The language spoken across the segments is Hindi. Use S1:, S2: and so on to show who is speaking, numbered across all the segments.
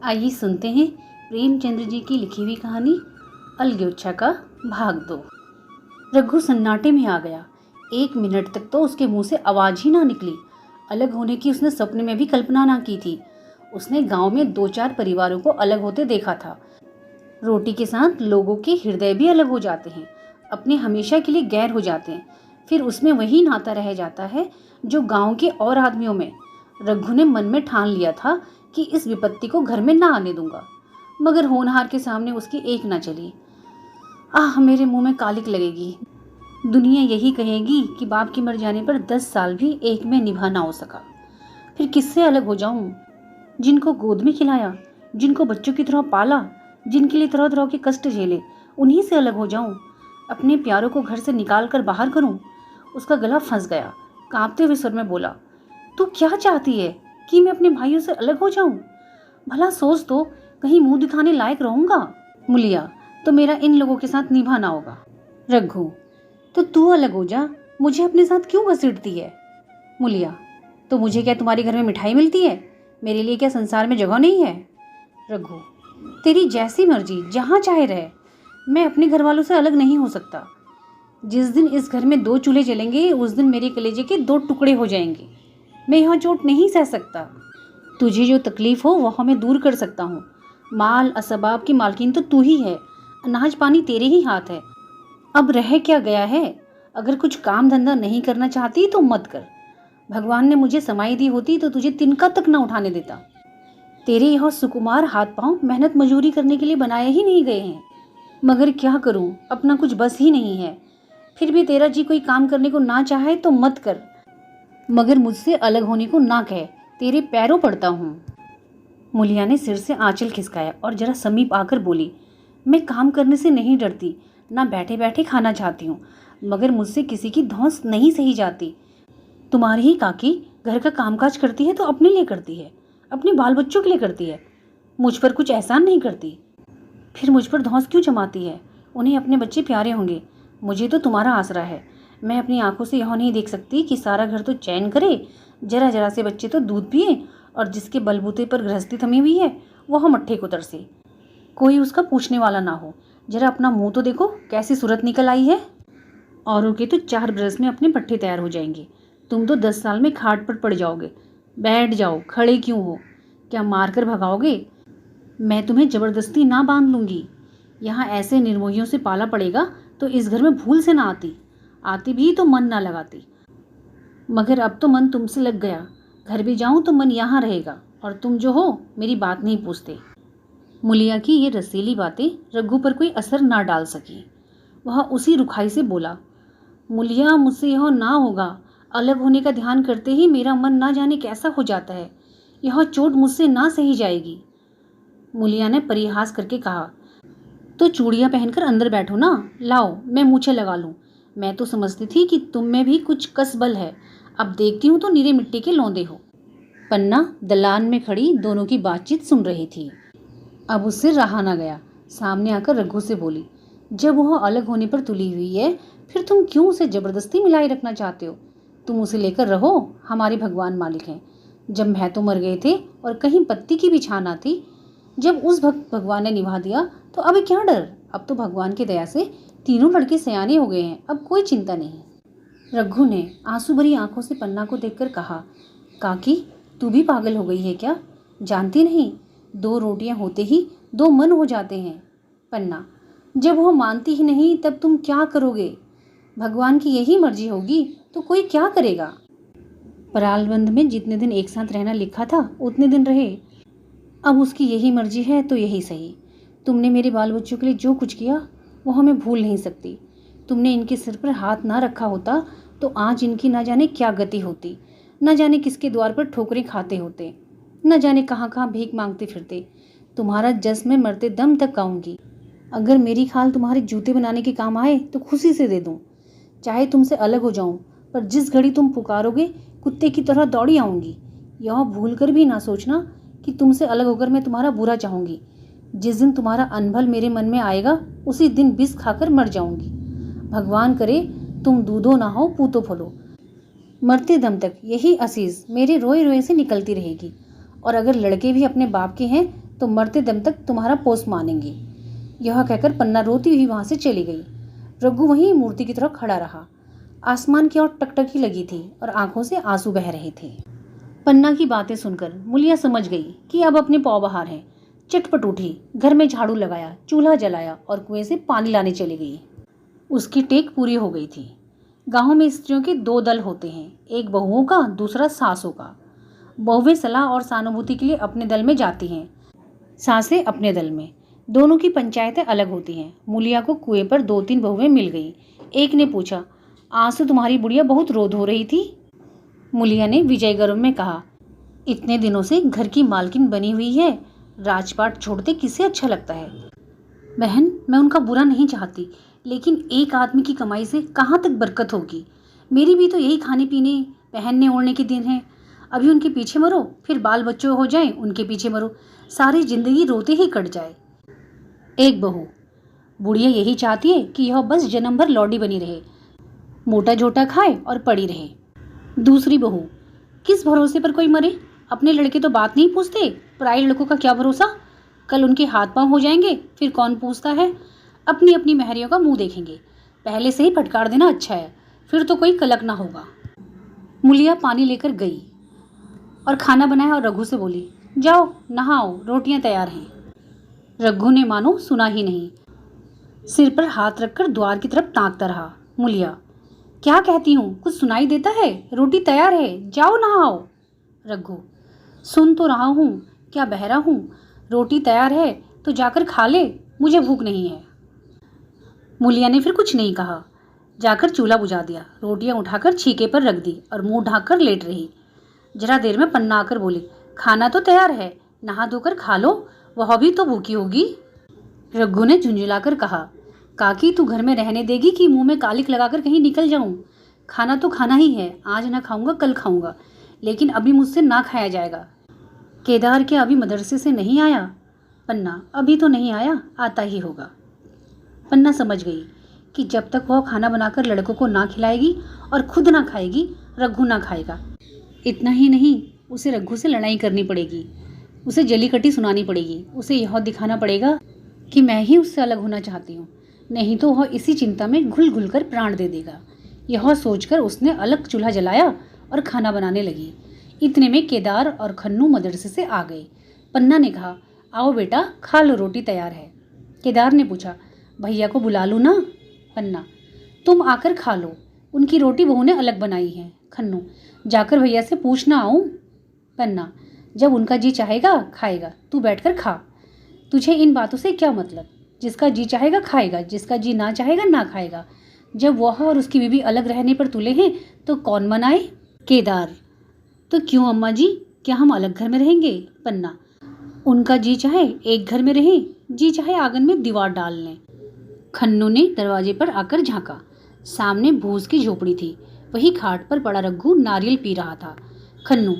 S1: आइए सुनते हैं प्रेमचंद्र जी की लिखी हुई कहानी अलगोच्छा का भाग 2। रघु सन्नाटे में आ गया। 1 मिनट तक तो उसके मुंह से आवाज ही ना निकली। अलग होने की उसने सपने में भी कल्पना ना की थी। उसने गांव में 2-4 परिवारों को अलग होते देखा था। रोटी के साथ लोगों के हृदय भी अलग हो जाते हैं, अपने हमेशा के लिए गैर हो जाते हैं, फिर उसमें वही नाता रह जाता है जो गांव के और आदमियों में। रघु ने मन में ठान लिया था कि इस विपत्ति को घर में ना आने दूंगा, मगर होनहार के सामने उसकी एक ना चली। आह, मेरे मुंह में कालिक लगेगी। दुनिया यही कहेगी कि बाप के मर जाने पर 10 साल भी एक में निभा ना हो सका। फिर किससे अलग हो जाऊं? जिनको गोद में खिलाया, जिनको बच्चों की तरह पाला, जिनके लिए तरह तरह के कष्ट झेले, उन्हीं से अलग हो जाऊं? अपने प्यारों को घर से निकाल कर बाहर करूं? उसका गला फंस गया। कांपते हुए स्वर में बोला, तू क्या चाहती है कि मैं अपने भाइयों से अलग हो जाऊं? भला सोच तो, कहीं मुंह दिखाने लायक रहूंगा? मुलिया, तो मेरा इन लोगों के साथ निभाना होगा। रघु, तो तू अलग हो जा, मुझे अपने साथ क्यों घसीटती है? मुलिया, तो मुझे क्या तुम्हारे घर में मिठाई मिलती है? मेरे लिए क्या संसार में जगह नहीं है? रघु, तेरी जैसी मर्जी, जहाँ चाहे रहे, मैं अपने घर वालों से अलग नहीं हो सकता। जिस दिन इस घर में 2 चूल्हे जलेंगे उस दिन मेरे कलेजे के 2 टुकड़े हो जाएंगे। मैं यहाँ चोट नहीं सह सकता। तुझे जो तकलीफ हो वह मैं दूर कर सकता हूँ। माल असबाब की मालकिन तो तू ही है, अनाज पानी तेरे ही हाथ है। अब रह क्या गया है? अगर कुछ काम धंधा नहीं करना चाहती तो मत कर। भगवान ने मुझे समाई दी होती तो तुझे तिनका तक न उठाने देता। तेरे यह सुकुमार हाथ पांव मेहनत मजूरी करने के लिए बनाए ही नहीं गए हैं। मगर क्या करूं, अपना कुछ बस ही नहीं है। फिर भी तेरा जी कोई काम करने को ना चाहे तो मत कर, मगर मुझसे अलग होने को ना कहे, तेरे पैरों पड़ता हूँ। मुलिया ने सिर से आंचल खिसकाया और जरा समीप आकर बोली, मैं काम करने से नहीं डरती, ना बैठे बैठे खाना चाहती हूँ, मगर मुझसे किसी की धौंस नहीं सही जाती। तुम्हारी ही काकी घर का कामकाज करती है तो अपने लिए करती है, अपने बाल बच्चों के लिए करती है, मुझ पर कुछ एहसान नहीं करती। फिर मुझ पर धौंस क्यों जमाती है? उन्हें अपने बच्चे प्यारे होंगे, मुझे तो तुम्हारा आसरा है। मैं अपनी आंखों से यह नहीं देख सकती कि सारा घर तो चैन करे, जरा जरा से बच्चे तो दूध पिए, और जिसके बलबूते पर गृहस्थी थमी हुई है वह मट्ठे को तरसे, कोई उसका पूछने वाला ना हो। जरा अपना मुंह तो देखो, कैसी सूरत निकल आई है। औरों के तो 4 बरस में अपने पट्टे तैयार हो जाएंगे, तुम तो 10 साल में खाट पर पड़ जाओगे। बैठ जाओ, खड़े क्यों हो? क्या मार कर भगाओगे? मैं तुम्हें जबरदस्ती ना बांध लूंगी। यहाँ ऐसे निर्मोहियों से पाला पड़ेगा तो इस घर में भूल से ना आती भी तो मन ना लगाती। मगर अब तो मन तुमसे लग गया। घर भी जाऊं तो मन यहाँ रहेगा, और तुम जो हो मेरी बात नहीं पूछते। मुलिया की ये रसीली बातें रघु पर कोई असर ना डाल सकी। वह उसी रुखाई से बोला, मुलिया, मुझसे यह ना होगा। अलग होने का ध्यान करते ही मेरा मन ना जाने कैसा हो जाता है। यह चोट मुझसे ना सही जाएगी। मुलिया ने परिहास करके कहा, तो चूड़ियाँ पहनकर अंदर बैठो ना, लाओ मैं मूछें लगा लूँ। मैं तो समझती थी कि तुम में भी कुछ कसबल है, अब देखती हूँ तो निरे मिट्टी के लौंदे हो। पन्ना दलान में खड़ी दोनों की बातचीत सुन रही थी। अब उससे रहा ना गया, सामने आकर रघु से बोली, जब वह अलग होने पर तुली हुई है फिर तुम क्यों उसे जबरदस्ती मिलाए रखना चाहते हो? तुम उसे लेकर रहो, हमारे भगवान मालिक हैं। जब महतो मर गए थे और कहीं पत्ती की भी छान आती, जब उस भगवान ने निभा दिया तो अब क्या डर? अब तो भगवान की दया से तीनों लड़के सयाने हो गए हैं, अब कोई चिंता नहीं। रघु ने आंसू भरी आंखों से पन्ना को देखकर कहा, काकी, तू भी पागल हो गई है क्या? जानती नहीं, 2 रोटियां होते ही 2 मन हो जाते हैं। पन्ना, जब वो मानती ही नहीं तब तुम क्या करोगे? भगवान की यही मर्जी होगी तो कोई क्या करेगा? परालबंद में जितने दिन एक साथ रहना लिखा था उतने दिन रहे। अब उसकी यही मर्जी है तो यही सही। तुमने मेरे बाल बच्चों के लिए जो कुछ किया वह मैं भूल नहीं सकती। तुमने इनके सिर पर हाथ ना रखा होता तो आज इनकी ना जाने क्या गति होती, न जाने किसके द्वार पर ठोकरें खाते होते, न जाने कहाँ कहाँ भीख मांगते फिरते। तुम्हारा जस मैं मरते दम तक गाऊंगी। अगर मेरी खाल तुम्हारे जूते बनाने के काम आए तो खुशी से दे दूं। चाहे तुमसे अलग हो जाऊं, पर जिस घड़ी तुम पुकारोगे कुत्ते की तरह दौड़ी आऊंगी। यह भूल कर भी ना सोचना कि तुमसे अलग होकर मैं तुम्हारा बुरा चाहूंगी। जिस दिन तुम्हारा अनभल मेरे मन में आएगा उसी दिन विष खाकर मर जाऊंगी। भगवान करे तुम दूधो ना हो पूतो फलो। मरते दम तक यही असीस मेरे रोए रोए से निकलती रहेगी। और अगर लड़के भी अपने बाप के हैं तो मरते दम तक तुम्हारा पोस मानेंगे। यह कहकर पन्ना रोती हुई वहाँ से चली गई। रघु वहीं मूर्ति की तरफ खड़ा रहा। आसमान की ओर टकटकी लगी थी और आंखों से आंसू बह रहे थे। पन्ना की बातें सुनकर मुलिया समझ गई कि अब अपने पाँव बाहर हैं। चटपट उठी, घर में झाड़ू लगाया, चूल्हा जलाया और कुएं से पानी लाने चली गई। उसकी टेक पूरी हो गई थी। गाँव में स्त्रियों के दो दल होते हैं, एक बहुओं का, दूसरा सासों का। बहुएं सलाह और सहानुभूति के लिए अपने दल में जाती हैं, सासें अपने दल में। दोनों की पंचायतें अलग होती हैं। मुलिया को कुएं पर 2-3 बहुएं मिल गई। एक ने पूछा, आज तो तुम्हारी बुढ़िया बहुत रोध हो रही थी। मुलिया ने विजय गर्व में कहा, इतने दिनों से घर की मालकिन बनी हुई है, राजपाट छोड़ते किसे अच्छा लगता है। बहन, मैं उनका बुरा नहीं चाहती, लेकिन एक आदमी की कमाई से कहाँ तक बरकत होगी। मेरी भी तो यही खाने पीने, पहनने ओढ़ने के दिन हैं। अभी उनके पीछे मरो, फिर बाल बच्चों हो जाएं, उनके पीछे मरो, सारी जिंदगी रोते ही कट जाए। एक बहू, बुढ़िया यही चाहती है कि यह बस जन्म भर लौडी बनी रहे, मोटा झोटा खाए और पड़ी रहे। दूसरी बहू, किस भरोसे पर कोई मरे, अपने लड़के तो बात नहीं पूछते, पराए लड़कों का क्या भरोसा। कल उनके हाथ पांव हो जाएंगे, फिर कौन पूछता है। अपनी अपनी महरियों का मुंह देखेंगे। पहले से ही फटकार देना अच्छा है, फिर तो कोई कलक ना होगा। मुलिया पानी लेकर गई और खाना बनाया और रघु से बोली, जाओ नहाओ, रोटियां तैयार हैं। रघु ने मानो सुना ही नहीं, सिर पर हाथ रखकर द्वार की तरफ ताकता रहा। मुलिया, क्या कहती हूँ, कुछ सुनाई देता है? रोटी तैयार है, जाओ नहाओ। रघु, सुन तो रहा हूँ, क्या बहरा हूँ? रोटी तैयार है तो जाकर खा ले, मुझे भूख नहीं है। मुलिया ने फिर कुछ नहीं कहा, जाकर चूल्हा बुझा दिया, रोटियां उठाकर छीके पर रख दी और मुंह ढाकर लेट रही। जरा देर में पन्ना आकर बोली, खाना तो तैयार है, नहा धोकर खा लो, वह भी तो भूखी होगी। रघु ने झुंझुलाकर कहा, काकी तू घर में रहने देगी कि मुंह में कालिक लगाकर कहीं निकल जाऊं? खाना तो खाना ही है, आज ना खाऊंगा कल खाऊंगा, लेकिन अभी मुझसे ना खाया जाएगा। केदार क्या अभी मदरसे से नहीं आया? पन्ना, अभी तो नहीं आया, आता ही होगा। पन्ना समझ गई कि जब तक वह खाना बनाकर लड़कों को ना खिलाएगी और खुद ना खाएगी, रघु ना खाएगा। इतना ही नहीं, उसे रघु से लड़ाई करनी पड़ेगी, उसे जली कटी सुनानी पड़ेगी, उसे यह दिखाना पड़ेगा कि मैं ही उससे अलग होना चाहती हूँ, नहीं तो वह इसी चिंता में घुल घुल कर प्राण दे देगा। यह सोचकर उसने अलग चूल्हा जलाया और खाना बनाने लगी। इतने में केदार और खन्नू मदरसे से आ गए। पन्ना ने कहा, आओ बेटा खा लो, रोटी तैयार है। केदार ने पूछा, भैया को बुला लूँ ना? पन्ना, तुम आकर खा लो, उनकी रोटी बहू ने अलग बनाई है। खन्नू, जाकर भैया से पूछना आऊँ? पन्ना, जब उनका जी चाहेगा खाएगा, तू बैठकर खा। तुझे इन बातों से क्या मतलब? जिसका जी चाहेगा खाएगा, जिसका जी ना चाहेगा ना खाएगा। जब वह और उसकी बीवी अलग रहने पर तुले हैं तो कौन मनाए? केदार, तो क्यों अम्मा जी, क्या हम अलग घर में रहेंगे? पन्ना, उनका जी चाहे एक घर में रहें, जी चाहे आंगन में दीवार डाल लें। खन्नू ने दरवाजे पर आकर झांका। सामने भूस की झोपड़ी थी, वही खाट पर पड़ा रघु नारियल पी रहा था। खन्नू,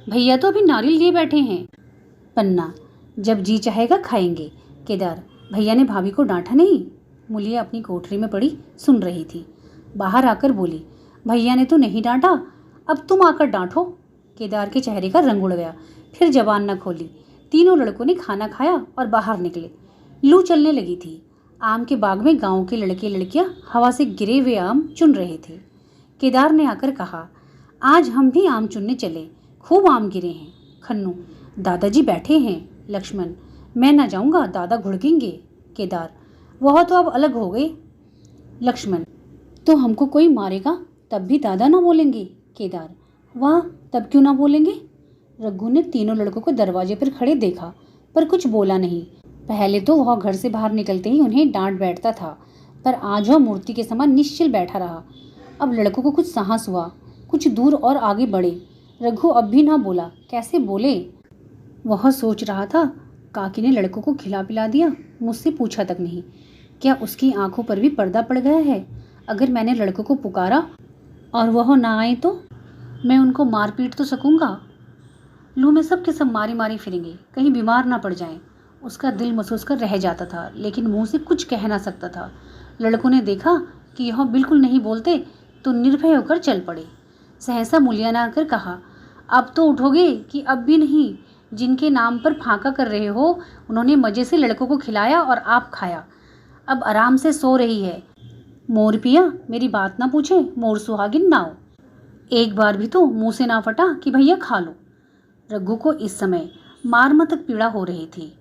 S1: भैया तो अभी नारियल लिए बैठे हैं। पन्ना, जब जी चाहेगा खाएंगे। केदार, भैया ने भाभी को डांटा नहीं? मुलिया अपनी कोठरी में पड़ी सुन रही थी। बाहर आकर बोली, भैया ने तो नहीं डांटा, अब तुम आकर डांटो। केदार के चेहरे का रंग उड़ गया, फिर जबान न खोली। तीनों लड़कों ने खाना खाया और बाहर निकले। लू चलने लगी थी। आम के बाग में गांव के लड़के लड़कियां हवा से गिरे हुए आम चुन रहे थे। केदार ने आकर कहा, आज हम भी आम चुनने चले, खूब आम गिरे हैं। खन्नू, दादाजी बैठे हैं। लक्ष्मण, मैं ना जाऊंगा, दादा घुड़केंगे। केदार, वह तो अब अलग हो गए। लक्ष्मण, तो हमको कोई मारेगा तब भी दादा ना बोलेंगे? केदार, वाह, तब क्यों ना बोलेंगे? रघु ने तीनों लड़कों को दरवाजे पर खड़े देखा, पर कुछ बोला नहीं। पहले तो वह घर से बाहर निकलते ही उन्हें डांट बैठता था, पर आज वह मूर्ति के समान निश्चल बैठा रहा। अब लड़कों को कुछ साहस हुआ, कुछ दूर और आगे बढ़े। रघु अब भी ना बोला, कैसे बोले? वह सोच रहा था, काकी ने लड़कों को खिला पिला दिया, मुझसे पूछा तक नहीं। क्या उसकी आंखों पर भी पर्दा पड़ गया है? अगर मैंने लड़कों को पुकारा और वह ना आए तो मैं उनको मार पीट तो सकूंगा। लू में सब के सब मारी मारी फिरेंगे, कहीं बीमार ना पड़ जाएं। उसका दिल महसूस कर रह जाता था, लेकिन मुंह से कुछ कह ना सकता था। लड़कों ने देखा कि यह बिल्कुल नहीं बोलते तो निर्भय होकर चल पड़े। सहसा मुलिया ने आकर कहा, अब तो उठोगे कि अब भी नहीं? जिनके नाम पर फांका कर रहे हो, उन्होंने मज़े से लड़कों को खिलाया और आप खाया। अब आराम से सो रही है। मोर पिया, मेरी बात ना पूछे, मोर सुहागिन ना हो। एक बार भी तो मुंह से ना फटा कि भैया खा लो। रघु को इस समय मारमतक पीड़ा हो रही थी।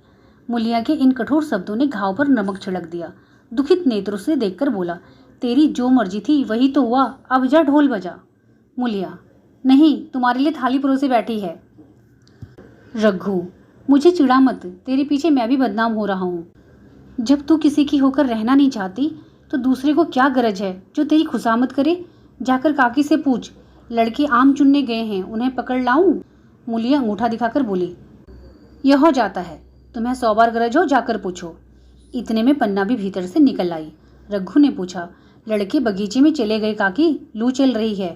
S1: मुलिया के इन कठोर शब्दों ने घाव पर नमक छिड़क दिया। दुखित नेत्रों से देखकर बोला, तेरी जो मर्जी थी वही तो हुआ, अब जा ढोल बजा। मुलिया, नहीं, तुम्हारे लिए थाली परोसे बैठी है। रघु, मुझे चिढ़ा मत, तेरे पीछे मैं भी बदनाम हो रहा हूँ। जब तू किसी की होकर रहना नहीं चाहती तो दूसरे को क्या गरज है जो तेरी खुशामद करे। जाकर काकी से पूछ, लड़के आम चुनने गए हैं, उन्हें पकड़ लाऊं? मुलिया अंगूठा दिखाकर बोली, यह हो जाता है, तुम्हें 100 बार गरज हो, जाकर पूछो। इतने में पन्ना भी भीतर से निकल आई। रघु ने पूछा, लड़के बगीचे में चले गए काकी, लू चल रही है।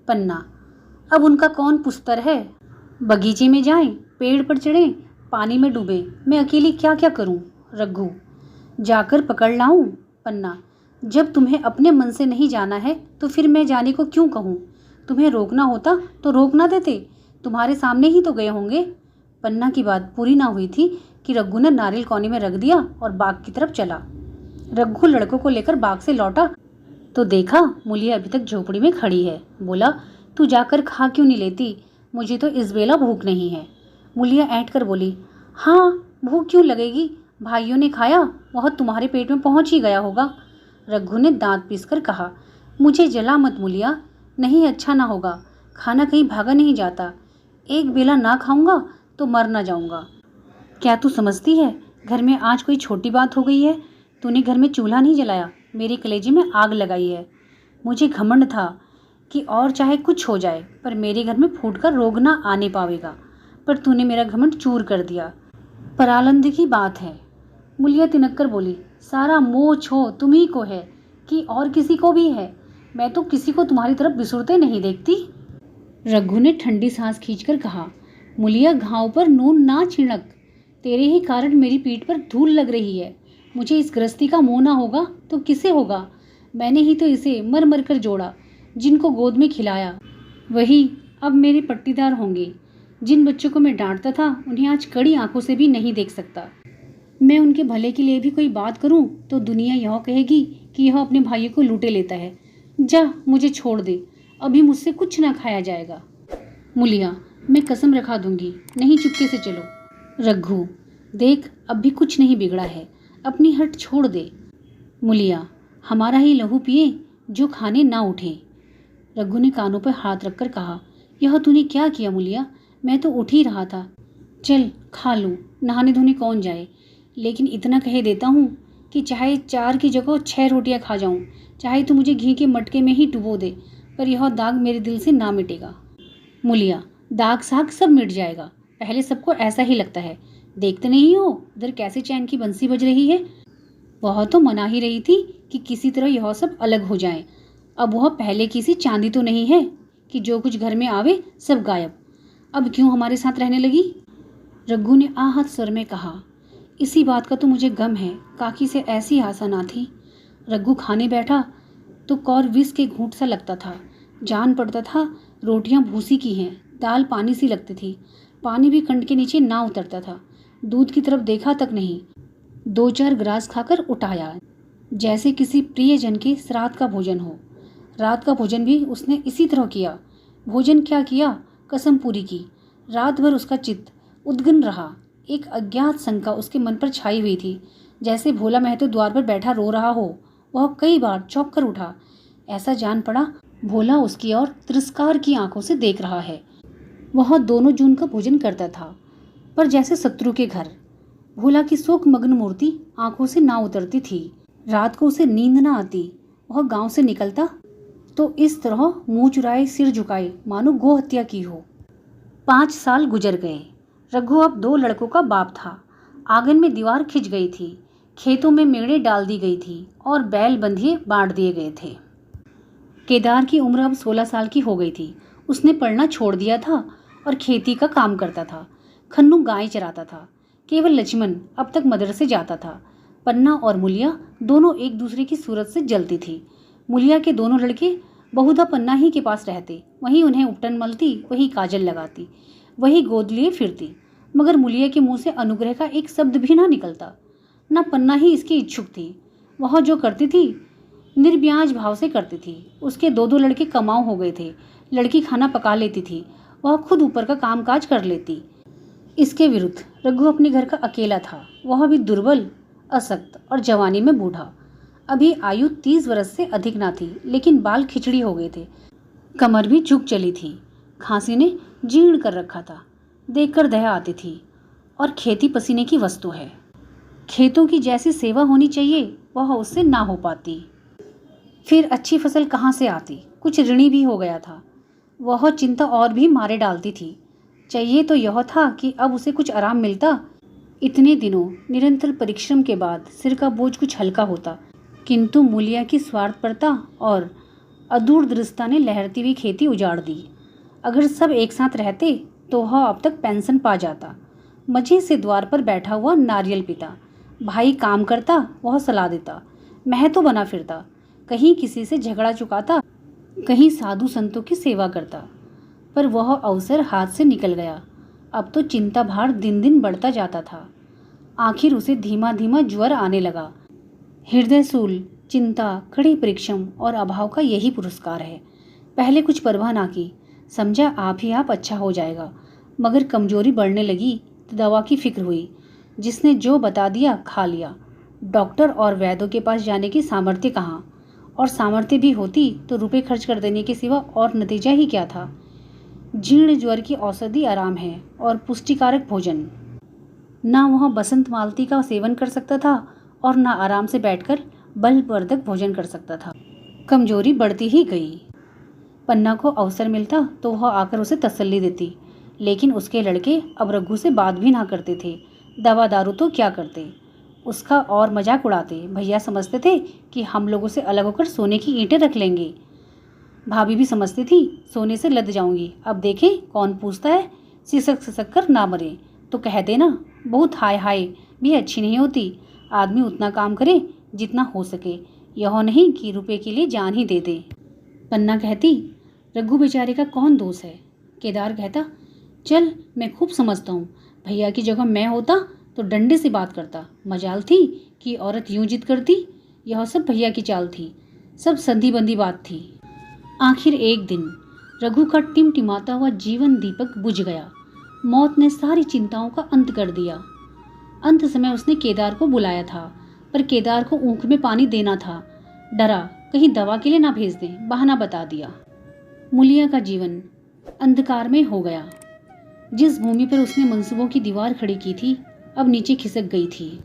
S1: पन्ना, अब उनका कौन पुस्तर है। बगीचे में जाएं, पेड़ पर चढ़ें, पानी में डूबें, मैं अकेली क्या क्या करूं। रघु, जाकर पकड़ लाऊं? पन्ना, जब तुम्हें अपने मन से नहीं जाना है तो फिर मैं जाने को क्यों कहूँ। तुम्हें रोकना होता तो रोक ना देते, तुम्हारे सामने ही तो गए होंगे। पन्ना की बात पूरी ना हुई थी कि रघु ने नारियल कोने में रख दिया और बाग की तरफ चला। रघु लड़कों को लेकर बाग से लौटा तो देखा मुलिया अभी तक झोपड़ी में खड़ी है। बोला, तू जाकर खा क्यों नहीं लेती, मुझे तो इस बेला भूख नहीं है। मुलिया ऐंठ कर बोली, हाँ भूख क्यों लगेगी, भाइयों ने खाया, वह तुम्हारे पेट में पहुंच ही गया होगा। रघु ने दांत पीसकर कहा, मुझे जला मत मुलिया, नहीं अच्छा ना होगा, खाना कहीं भागा नहीं जाता, एक बेला ना खाऊंगा तो मर ना जाऊंगा। क्या तू समझती है घर में आज कोई छोटी बात हो गई है। तूने घर में चूल्हा नहीं जलाया, मेरे कलेजे में आग लगाई है। मुझे घमंड था कि और चाहे कुछ हो जाए पर मेरे घर में फूट कर रोग ना आने पावेगा, पर तूने मेरा घमंड चूर कर दिया। परालंद की बात है। मुलिया तिनक कर बोली, सारा मोह छो तुम्ही को है कि और किसी को भी है, मैं तो किसी को तुम्हारी तरफ बिसुरते नहीं देखती। रघु ने ठंडी सांस खींचकर कहा, मुलिया घाव पर नून ना छिड़क, तेरे ही कारण मेरी पीठ पर धूल लग रही है। मुझे इस गृहस्थी का मोह ना होगा तो किसे होगा। मैंने ही तो इसे मर मर कर जोड़ा, जिनको गोद में खिलाया वही अब मेरे पट्टीदार होंगे। जिन बच्चों को मैं डांटता था उन्हें आज कड़ी आंखों से भी नहीं देख सकता। मैं उनके भले के लिए भी कोई बात करूं तो दुनिया यह कहेगी कि यह अपने भाइयों को लूटे लेता है। जा, मुझे छोड़ दे, अभी मुझसे कुछ ना खाया जाएगा। मुलिया, मैं कसम रखा दूंगी, नहीं चुपके से चलो। रघु, देख अब भी कुछ नहीं बिगड़ा है, अपनी हट छोड़ दे। मुलिया, हमारा ही लहू पिए जो खाने ना उठे। रघु ने कानों पर हाथ रखकर कहा, यह तूने क्या किया मुलिया, मैं तो उठ ही रहा था। चल खा लूँ, नहाने धोने कौन जाए, लेकिन इतना कह देता हूँ कि चाहे 4 की जगह 6 रोटियाँ खा जाऊँ, चाहे तो मुझे घी के मटके में ही डुबो दे, पर यह दाग मेरे दिल से ना मिटेगा। मुलिया, दाग साग सब मिट जाएगा, पहले सबको ऐसा ही लगता है, देखते नहीं हो उधर कैसे चैन की बंसी बज रही है। वह तो मना ही रही थी कि किसी तरह यह सब अलग हो जाए। अब वह पहले की सी चांदी तो नहीं है कि जो कुछ घर में आवे सब गायब। अब क्यों हमारे साथ रहने लगी। रघु ने आहत स्वर में कहा, इसी बात का तो मुझे गम है, काकी से ऐसी आशा ना थी। रघु खाने बैठा तो कौर विष के घूंट सा लगता था, जान पड़ता था रोटियां भूसी की हैं, दाल पानी सी लगती थी, पानी भी कंठ के नीचे ना उतरता था। दूध की तरफ देखा तक नहीं, 2-4 ग्रास खाकर उठाया, जैसे किसी प्रियजन के श्राद्ध का भोजन हो। रात का भोजन भी उसने इसी तरह किया। भोजन क्या किया, कसम पूरी की। रात भर उसका चित्त उद्विग्न रहा। एक अज्ञात शंका उसके मन पर छाई हुई थी, जैसे भोला महतो द्वार पर बैठा रो रहा हो। वह कई बार चौंक कर उठा, ऐसा जान पड़ा भोला उसकी ओर तिरस्कार की आंखों से देख रहा है। वह दोनों जून का भोजन करता था, पर जैसे शत्रु के घर। भोला की शोक मग्न मूर्ति आंखों से ना उतरती थी। रात को उसे नींद ना आती। वह गांव से निकलता तो इस तरह मुंह चुराए सिर झुकाए मानो गो हत्या की हो। 5 साल गुजर गए। रघु अब 2 लड़कों का बाप था। आंगन में दीवार खिंच गई थी, खेतों में मेड़े डाल दी गई थी और बैल बंधिए बांट दिए गए थे। केदार की उम्र अब 16 साल की हो गई थी। उसने पढ़ना छोड़ दिया था और खेती का काम करता था। खन्नू गाय चराता था। केवल लक्ष्मण अब तक मदरसे जाता था। पन्ना और मुलिया दोनों एक दूसरे की सूरत से जलती थी। मुलिया के दोनों लड़के बहुधा पन्ना ही के पास रहते, वहीं उन्हें उपटन मलती, वही काजल लगाती, वही गोद लिए फिरती। मगर मुलिया के मुंह से अनुग्रह का एक शब्द भी ना निकलता। न पन्ना ही इसकी इच्छुक थी। वह जो करती थी निर्ब्याज भाव से करती थी। उसके 2-2 लड़के कमाऊ हो गए थे। लड़की खाना पका लेती थी, वह खुद ऊपर का कामकाज कर लेती। इसके विरुद्ध रघु अपने घर का अकेला था, वह भी दुर्बल, अशक्त और जवानी में बूढ़ा। अभी आयु 30 वर्ष से अधिक ना थी, लेकिन बाल खिचड़ी हो गए थे, कमर भी झुक चली थी, खांसी ने जीर्ण कर रखा था। देखकर दया आती थी। और खेती पसीने की वस्तु है, खेतों की जैसी सेवा होनी चाहिए वह उससे ना हो पाती। फिर अच्छी फसल कहाँ से आती? कुछ ऋणी भी हो गया था। वह चिंता और भी मारे डालती थी। चाहिए तो यह था कि अब उसे कुछ आराम मिलता। इतने दिनों निरंतर परिश्रम के बाद सिर का बोझ कुछ हल्का होता, किंतु मूलिया की स्वार्थपरता और अदूरदृष्टता ने लहरती हुई खेती उजाड़ दी। अगर सब एक साथ रहते तो वह अब तक पेंशन पा जाता। मजे से द्वार पर बैठा हुआ नारियल पीता, भाई काम करता, वह सलाह देता, महतो बना फिरता, कहीं किसी से झगड़ा चुकाता, कहीं साधु संतों की सेवा करता। पर वह अवसर हाथ से निकल गया। अब तो चिंता भार दिन दिन बढ़ता जाता था। आखिर उसे धीमा धीमा ज्वर आने लगा। हृदय शूल, चिंता, कड़ी परिश्रम और अभाव का यही पुरस्कार है। पहले कुछ परवाह ना की, समझा आप ही आप अच्छा हो जाएगा। मगर कमजोरी बढ़ने लगी तो दवा की फिक्र हुई। जिसने जो बता दिया खा लिया। डॉक्टर और वैद्यों के पास जाने की सामर्थ्य कहाँ, और सामर्थ्य भी होती तो रुपए खर्च कर देने के सिवा और नतीजा ही क्या था। जीर्ण ज्वर की औषधि आराम है और पुष्टिकारक भोजन। ना वह बसंत मालती का सेवन कर सकता था और ना आराम से बैठकर बलवर्धक भोजन कर सकता था। कमजोरी बढ़ती ही गई। पन्ना को अवसर मिलता तो वह आकर उसे तसल्ली देती, लेकिन उसके लड़के अब रघु से बात भी ना करते थे। दवा दारू तो क्या करते, उसका और मजाक उड़ाते। भैया समझते थे कि हम लोगों से अलग होकर सोने की ईंटें रख लेंगे। भाभी भी समझती थी सोने से लद जाऊंगी। अब देखें कौन पूछता है, सिसक सिसक कर ना मरे तो कह देना बहुत हाय हाय भी अच्छी नहीं होती। आदमी उतना काम करे जितना हो सके, यह नहीं कि रुपए के लिए जान ही दे दे। पन्ना कहती रघु बेचारे का कौन दोष है। केदार कहता चल मैं खूब समझता हूँ, भैया की जगह मैं होता तो डंडे से बात करता। मजाल थी कि औरत यूं जिद करती। यह सब भैया की चाल थी, सब संधि बंदी बात थी। आखिर एक दिन रघु का टिमटिमाता हुआ जीवन दीपक बुझ गया। मौत ने सारी चिंताओं का अंत कर दिया। अंत समय उसने केदार को बुलाया था, पर केदार को ऊँख में पानी देना था। डरा कहीं दवा के लिए ना भेज दे, बहाना बता दिया। मुलिया का जीवन अंधकार में हो गया। जिस भूमि पर उसने मंसूबों की दीवार खड़ी की थी अब नीचे खिसक गई थी।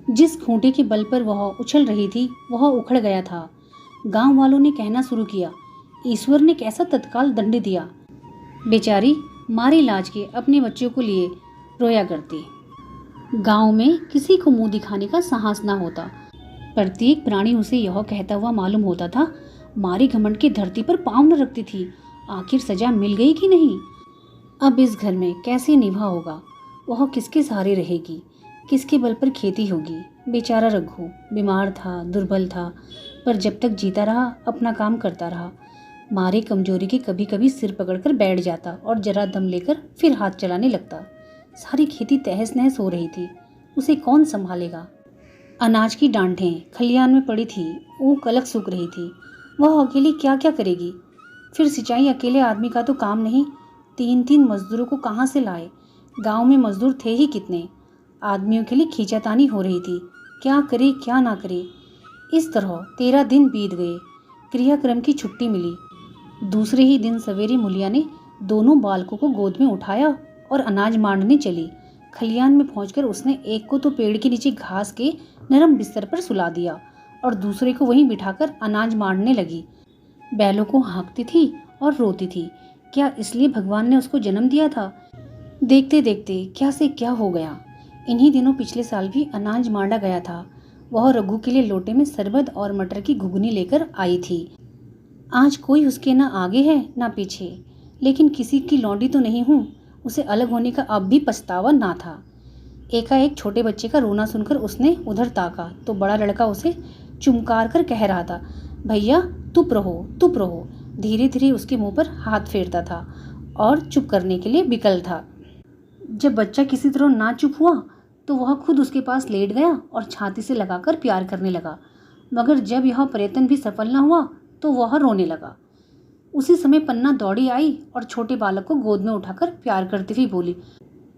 S1: जिस खूंटे के बल पर वह उछल रही थी वह उखड़ गया था। गांव वालों ने कहना शुरू किया, ईश्वर ने कैसा तत्काल दंड दिया। बेचारी मारे लाज के अपने बच्चों को लिए रोया करती। गांव में किसी को मुंह दिखाने का साहस ना होता। प्रत्येक प्राणी उसे यह कहता हुआ मालूम होता था, मारी घमंड की धरती पर पांव न रखती थी। आखिर सजा मिल गई कि नहीं। अब इस घर में कैसे निभा होगा, वह किसके सहारे रहेगी, किसके बल पर खेती होगी। बेचारा रघु बीमार था, दुर्बल था, पर जब तक जीता रहा अपना काम करता रहा। मारे कमजोरी के कभी कभी सिर पकड़कर बैठ जाता और जरा दम लेकर फिर हाथ चलाने लगता। सारी खेती तहस नहस हो रही थी, उसे कौन संभालेगा। अनाज की डांठें खलियान में पड़ी थी, ऊँख अलग सूख रही थी। वह अकेली क्या क्या करेगी। फिर सिंचाई अकेले आदमी का तो काम नहीं, 3-3 मजदूरों को कहाँ से लाए। गांव में मजदूर थे ही कितने। आदमियों के लिए खींचातानी हो रही थी, क्या करे क्या ना करे। इस तरह 13 दिन बीत गए। क्रियाक्रम की छुट्टी मिली। दूसरे ही दिन सवेरे मुलिया ने दोनों बालकों को गोद में उठाया और अनाज मांडने चली। खलियान में पहुंचकर उसने एक को तो पेड़ के नीचे घास के नरम बिस्तर पर सुला दिया और दूसरे को वहीं बिठाकर अनाज मांडने लगी। बैलों को हाँकती थी और रोती थी। क्या इसलिए भगवान ने उसको जन्म दिया था। देखते देखते क्या से क्या हो गया। इन्हीं दिनों पिछले साल भी अनाज मांडा गया था। वह रघु के लिए लोटे में शरबत और मटर की घुगनी लेकर आई थी। आज कोई उसके ना आगे है ना पीछे, लेकिन किसी की लौंडी तो नहीं हूँ। उसे अलग होने का अब भी पछतावा ना था। एकाएक छोटे बच्चे का रोना सुनकर उसने उधर ताका तो बड़ा लड़का उसे चुमकार कर कह रहा था, भैया चुप रहो चुप रहो। धीरे धीरे उसके मुंह पर हाथ फेरता था और चुप करने के लिए विकल था। जब बच्चा किसी तरह ना चुप हुआ तो वह खुद उसके पास लेट गया और छाती से लगाकर प्यार करने लगा। मगर जब यह प्रयत्न भी सफल न हुआ तो वह रोने लगा। उसी समय पन्ना दौड़ी आई और छोटे बालक को गोद में उठाकर प्यार करती हुई बोली,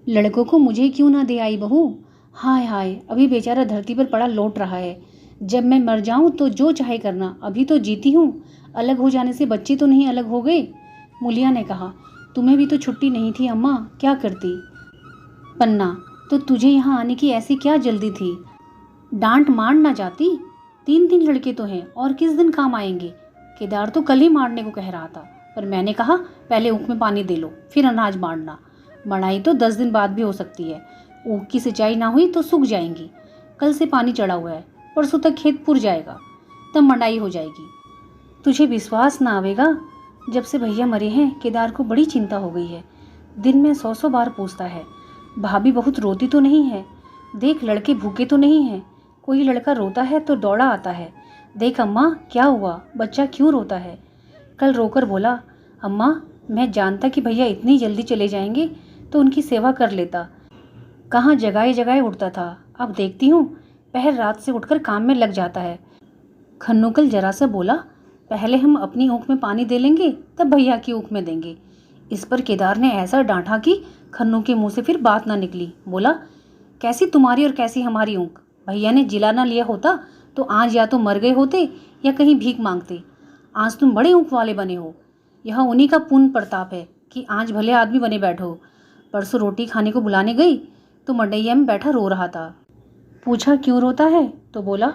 S1: लड़कों को मुझे क्यों ना दे आई बहू। हाय हाय, अभी बेचारा धरती पर पड़ा लौट रहा है। जब मैं मर जाऊं तो जो चाहे करना, अभी तो जीती हूँ। अलग हो जाने से बच्चे तो नहीं अलग हो गए। मूलिया ने कहा, तुम्हें भी तो छुट्टी नहीं थी अम्मा, क्या करती। पन्ना, तो तुझे यहाँ आने की ऐसी क्या जल्दी थी। डांट मार ना जाती। 3 लड़के तो हैं और किस दिन काम आएंगे। केदार तो कल ही मारने को कह रहा था, पर मैंने कहा पहले ऊख में पानी दे लो फिर अनाज मारना। मड़ाई तो 10 दिन बाद भी हो सकती है। ऊख की सिंचाई ना हुई तो सूख जाएंगी। कल से पानी चढ़ा हुआ है, परसों तक खेत पुर जाएगा, तब मंडाई हो जाएगी। तुझे विश्वास ना आवेगा, जब से भैया मरे हैं केदार को बड़ी चिंता हो गई है। दिन में 100 बार पूछता है, भाभी बहुत रोती तो नहीं है, देख लड़के भूखे तो नहीं हैं। कोई लड़का रोता है तो दौड़ा आता है, देख अम्मा क्या हुआ, बच्चा क्यों रोता है। कल रोकर बोला, अम्मा मैं जानता कि भैया इतनी जल्दी चले जाएंगे तो उनकी सेवा कर लेता। कहाँ जगाए जगाए उठता था, अब देखती हूँ पहर रात से उठकर काम में लग जाता है। खन्नू कल जरा सा बोला, पहले हम अपनी ऊँख में पानी दे लेंगे तब भैया की ऊँख में देंगे। इस पर केदार ने ऐसा डांटा कि खन्नू के मुंह से फिर बात ना निकली। बोला, कैसी तुम्हारी और कैसी हमारी ऊँख। भैया ने जिला ना लिया होता तो आज या तो मर गए होते या कहीं भीख मांगते। आज तुम बड़े ऊँख वाले बने हो। यह उन्हीं का पुण्य प्रताप है कि आज भले आदमी बने बैठो। परसों रोटी खाने को बुलाने गई तो मंडैया में बैठा रो रहा था। पूछा क्यों रोता है तो बोला,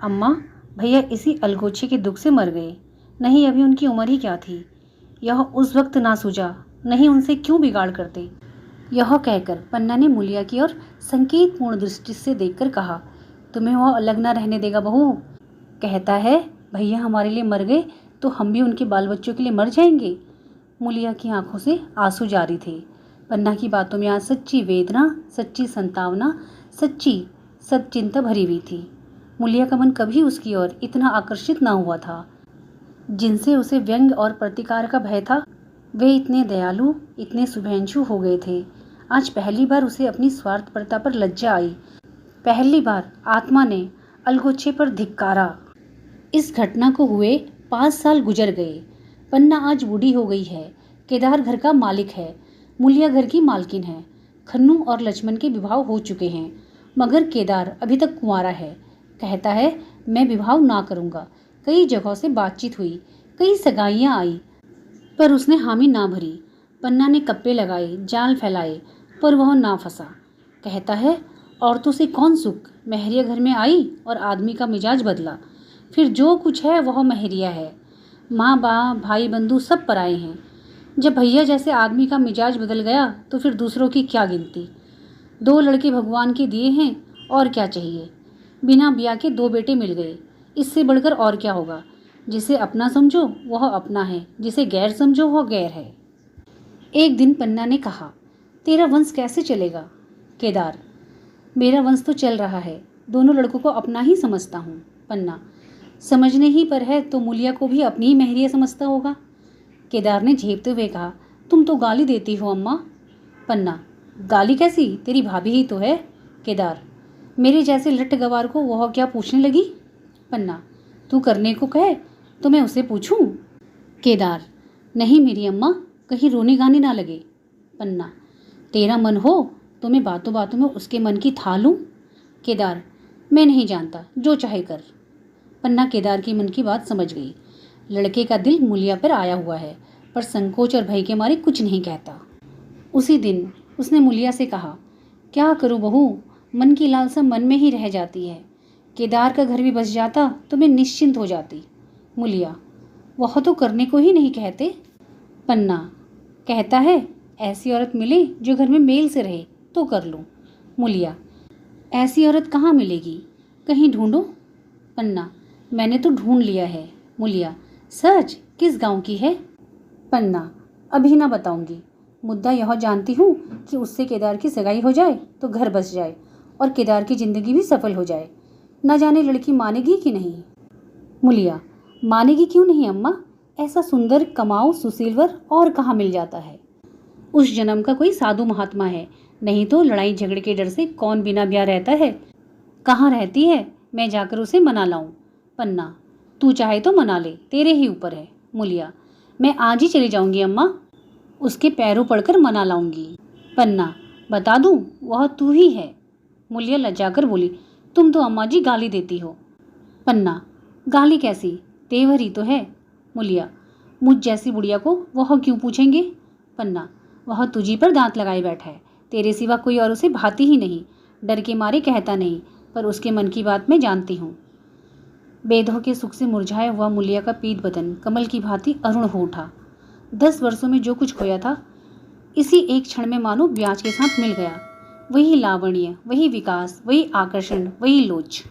S1: अम्मा भैया इसी अलगोछे के दुख से मर गए, नहीं अभी उनकी उम्र ही क्या थी। यह उस वक्त ना सूझा, नहीं उनसे क्यों बिगाड़ करते। यह कहकर पन्ना ने मूलिया की ओर संकेतपूर्ण दृष्टि से देखकर कहा, तुम्हें वह अलग ना रहने देगा बहू। कहता है भैया हमारे लिए मर गए तो हम भी उनके बाल बच्चों के लिए मर जाएंगे। मूलिया की आंखों से आंसू जारी थे। पन्ना की बातों में आज सच्ची वेदना, सच्ची संतावना, सच्ची सच्चिंता भरी हुई थी। मूलिया का मन कभी उसकी ओर इतना आकर्षित ना हुआ था। जिनसे उसे व्यंग और प्रतिकार का भय था, वे इतने दयालु, इतने शुभेच्छु हो गए थे। आज पहली बार उसे अपनी स्वार्थपरता पर लज्जा आई। पहली बार आत्मा ने अलगोछे पर धिक्कारा। इस घटना को हुए 5 साल गुजर गए। पन्ना आज बूढ़ी हो गई है। केदार घर का मालिक है, मूलिया घर की मालकिन है। खन्नू और लक्ष्मण के विवाह हो चुके हैं, मगर केदार अभी तक कुंवारा है। कहता है मैं विवाह ना करूँगा। कई जगहों से बातचीत हुई, कई सगाइयाँ आई, पर उसने हामी ना भरी। पन्ना ने कप्पे लगाए, जाल फैलाए, पर वह ना फंसा। कहता है औरतों से कौन सुख, महरिया घर में आई और आदमी का मिजाज बदला, फिर जो कुछ है वह महरिया है। माँ बाप भाई बंधु सब पराए हैं। जब भैया जैसे आदमी का मिजाज बदल गया तो फिर दूसरों की क्या गिनती। 2 लड़के भगवान के दिए हैं, और क्या चाहिए। बिना ब्याह के 2 बेटे मिल गए, इससे बढ़कर और क्या होगा। जिसे अपना समझो वह अपना है, जिसे गैर समझो वह गैर है। एक दिन पन्ना ने कहा, तेरा वंश कैसे चलेगा। केदार, मेरा वंश तो चल रहा है, दोनों लड़कों को अपना ही समझता हूँ। पन्ना, समझने ही पर है तो मूलिया को भी अपनी ही महरिया समझता होगा। केदार ने झेपते हुए कहा, तुम तो गाली देती हो अम्मा। पन्ना, गाली कैसी, तेरी भाभी ही तो है। केदार, मेरे जैसे लट्ठ गवार को वह क्या पूछने लगी। पन्ना, तू करने को कहे तो मैं उसे पूछूं। केदार, नहीं मेरी अम्मा, कहीं रोने गाने ना लगे। पन्ना, तेरा मन हो तो मैं बातों बातों में उसके मन की था लूँ। केदार, मैं नहीं जानता, जो चाहे कर। पन्ना केदार की मन की बात समझ गई। लड़के का दिल मूलिया पर आया हुआ है, पर संकोच और भय के मारे कुछ नहीं कहता। उसी दिन उसने मूलिया से कहा, क्या करूँ बहू, मन की लालसा मन में ही रह जाती है। केदार का घर भी बस जाता तो मैं निश्चिंत हो जाती। मूलिया, वह तो करने को ही नहीं कहते। पन्ना, कहता है ऐसी औरत मिले जो घर में मेल से रहे तो कर लूँ। मूलिया, ऐसी औरत कहाँ मिलेगी, कहीं ढूंढो। पन्ना, मैंने तो ढूंढ लिया है। मूलिया, सच, किस गांव की है। पन्ना, अभी ना बताऊंगी। मुद्दा यह जानती हूँ कि उससे केदार की सगाई हो जाए तो घर बस जाए और केदार की जिंदगी भी सफल हो जाए। न जाने लड़की मानेगी कि नहीं। मूलिया, मानेगी क्यों नहीं अम्मा, ऐसा सुंदर कमाऊ सुशीलवर और कहाँ मिल जाता है। उस जन्म का कोई साधु महात्मा है नहीं तो लड़ाई झगड़े के डर से कौन बिना ब्याह रहता है। कहाँ रहती है, मैं जाकर उसे मना लाऊं। पन्ना, तू चाहे तो मना ले, तेरे ही ऊपर है। मूलिया, मैं आज ही चली जाऊंगी अम्मा, उसके पैरों पड़कर मना लाऊंगी। पन्ना, बता दूं, वह तू ही है। मूलिया लज्जाकर बोली, तुम तो अम्मा जी गाली देती हो। पन्ना, गाली कैसी, तेवर ही तो है। मूलिया, मुझ जैसी बुढ़िया को वह क्यों पूछेंगे। पन्ना, वह तुझी पर दांत लगाए बैठा है, तेरे सिवा कोई और उसे भाती ही नहीं। डर के मारे कहता नहीं, पर उसके मन की बात मैं जानती हूँ। बेधों के सुख से मुरझाया हुआ मूलिया का पीत बदन कमल की भांति अरुण हो उठा। 10 वर्षों में जो कुछ खोया था, इसी एक क्षण में मानो ब्याज के साथ मिल गया। वही लावण्य, वही विकास, वही आकर्षण, वही लोच।